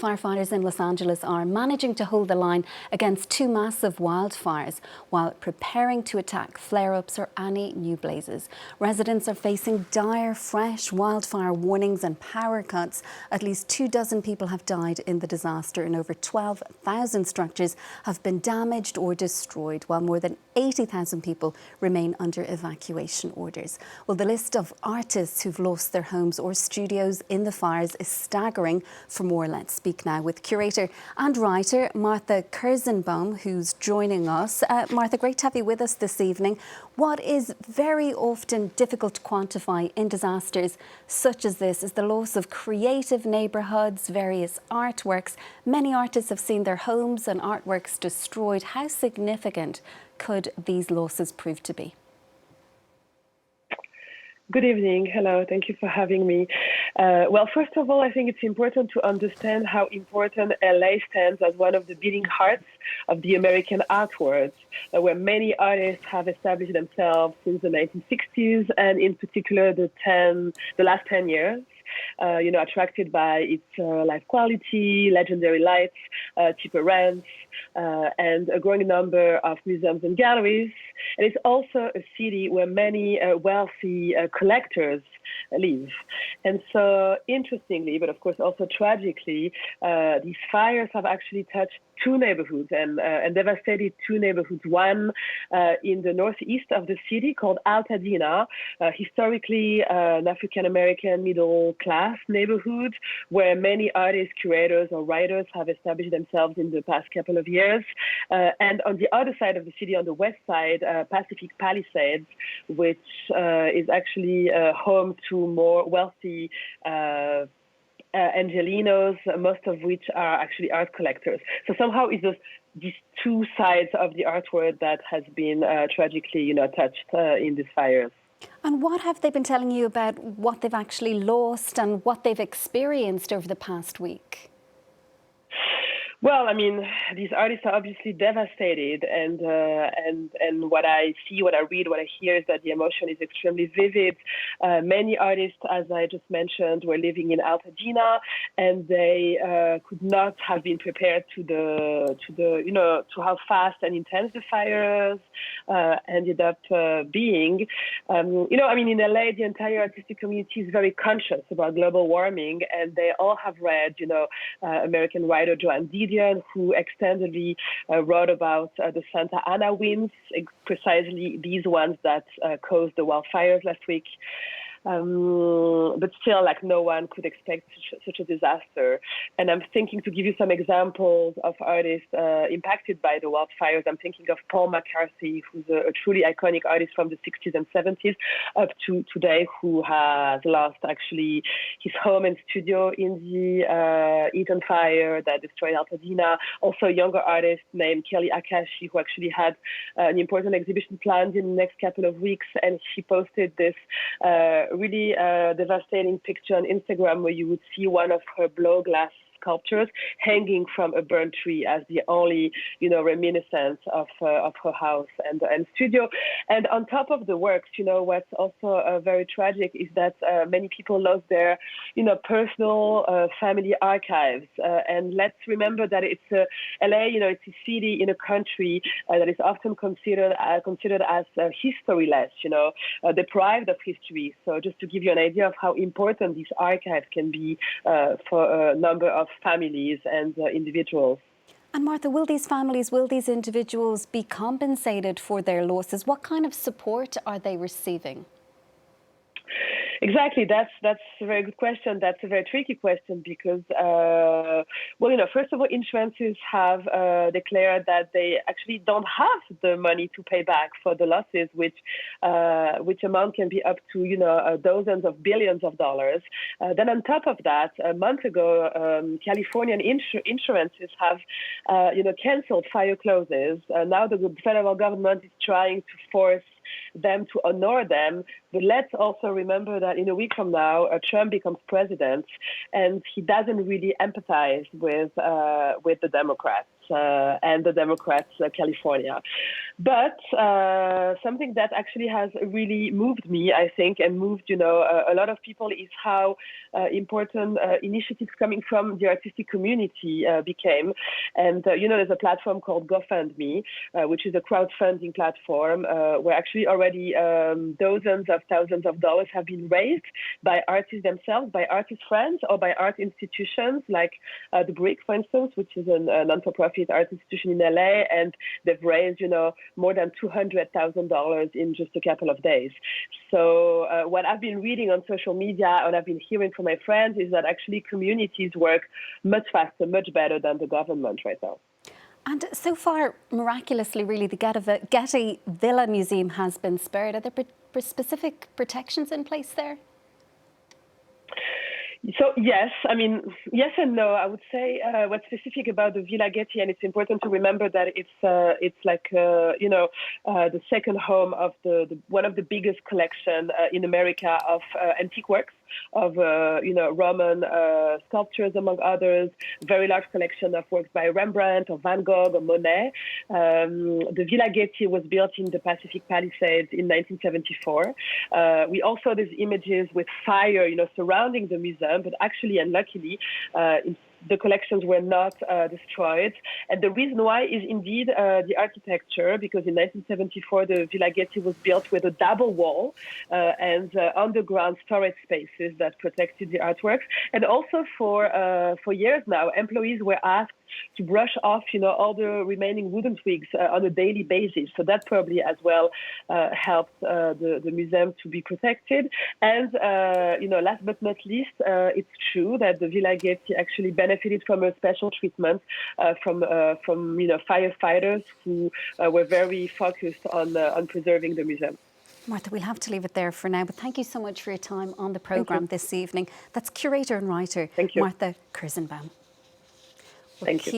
Firefighters in Los Angeles are managing to hold the line against two massive wildfires while preparing to attack flare-ups or any new blazes. Residents are facing dire, fresh wildfire warnings and power cuts. At least 24 people have died in the disaster and over 12,000 structures have been damaged or destroyed, while more than 80,000 people remain under evacuation orders. Well, the list of artists who've lost their homes or studios in the fires is staggering. For more, let's speak now with curator and writer Martha Kirszenbaum, who's joining us. Martha, great to have you with us this evening. What is very often difficult to quantify in disasters such as this is the loss of creative neighbourhoods, various artworks. Many artists have seen their homes and artworks destroyed. How significant could these losses prove to be? Good evening. Hello. Thank you for having me. Well, first of all, I think it's important to understand how important LA stands as one of the beating hearts of the American art world, where many artists have established themselves since the 1960s, and in particular the last 10 years. Attracted by its life quality, legendary lights, cheaper rents, and a growing number of museums and galleries. And it's also a city where many wealthy collectors live. And so, interestingly, but of course also tragically, these fires have actually touched two neighborhoods and devastated two neighborhoods. One in the northeast of the city called Altadena, historically an African-American middle-class neighborhood where many artists, curators, or writers have established themselves in the past couple of years. And on the other side of the city, on the west side, Pacific Palisades, which is actually home to more wealthy Angelinos, most of which are actually art collectors. So somehow it's these two sides of the art world that has been tragically, touched in these fires. And what have they been telling you about what they've actually lost and what they've experienced over the past week? Well, I mean, these artists are obviously devastated, and what I see, what I read, what I hear is that the emotion is extremely vivid. Many artists, as I just mentioned, were living in Altadena, and they could not have been prepared to how fast and intense the fires ended up being. In LA, the entire artistic community is very conscious about global warming, and they all have read, American writer Joan Didion, who extensively wrote about the Santa Ana winds, precisely these ones that caused the wildfires last week. But still, no one could expect such a disaster. And I'm thinking to give you some examples of artists impacted by the wildfires. I'm thinking of Paul McCarthy, who's a truly iconic artist from the 60s and 70s, up to today, who has lost actually his home and studio in the Eaton fire that destroyed Altadena. Also, a younger artist named Kelly Akashi, who actually had an important exhibition planned in the next couple of weeks, and she posted this really devastating picture on Instagram where you would see one of her blow glass sculptures hanging from a burnt tree as the only, reminiscence of her house and studio. And on top of the works, what's also very tragic is that many people lost their, personal family archives. And let's remember that it's LA, it's a city in a country that is often considered as historyless, deprived of history. So just to give you an idea of how important these archives can be for a number of families and individuals. And Martha, will these families, will these individuals be compensated for their losses? What kind of support are they receiving? Exactly. That's a very good question. That's a very tricky question because, first of all, insurances have declared that they actually don't have the money to pay back for the losses, which amount can be up to, dozens of billions of dollars. Then on top of that, a month ago, Californian insurances have, canceled fire clauses. Now the federal government is trying to force them to honor them. But let's also remember that in a week from now, Trump becomes president, and he doesn't really empathize with the Democrats. and the Democrats, California. But something that actually has really moved me, I think, and moved, a lot of people is how important initiatives coming from the artistic community became. And, there's a platform called GoFundMe, which is a crowdfunding platform where actually already dozens of thousands of dollars have been raised by artists themselves, by artist friends, or by art institutions like the Brick, for instance, which is a non-for-profit art institution in LA, and they've raised, more than $200,000 in just a couple of days. So what I've been reading on social media and I've been hearing from my friends is that actually communities work much faster, much better than the government right now. And so far, miraculously, really, the Getty Villa Museum has been spared. Are there specific protections in place there? So yes, yes and no. I would say what's specific about the Villa Getty, and it's important to remember that it's like the second home of the one of the biggest collection in America of antique works, of Roman sculptures, among others. Very large collection of works by Rembrandt or Van Gogh or Monet. The Villa Getty was built in the Pacific Palisades in 1974. We also saw these images with fire, surrounding the museum. But actually, and luckily, the collections were not destroyed. And the reason why is indeed the architecture, because in 1974, the Villa Getty was built with a double wall and underground storage spaces that protected the artworks. And also for years now, employees were asked to brush off, all the remaining wooden twigs on a daily basis. So that probably as well helped the museum to be protected. And, last but not least, it's true that the Villa Getty actually benefited from a special treatment from firefighters who were very focused on preserving the museum. Martha, we'll have to leave it there for now, but thank you so much for your time on the programme this evening. That's curator and writer Martha Kirszenbaum. Thank you.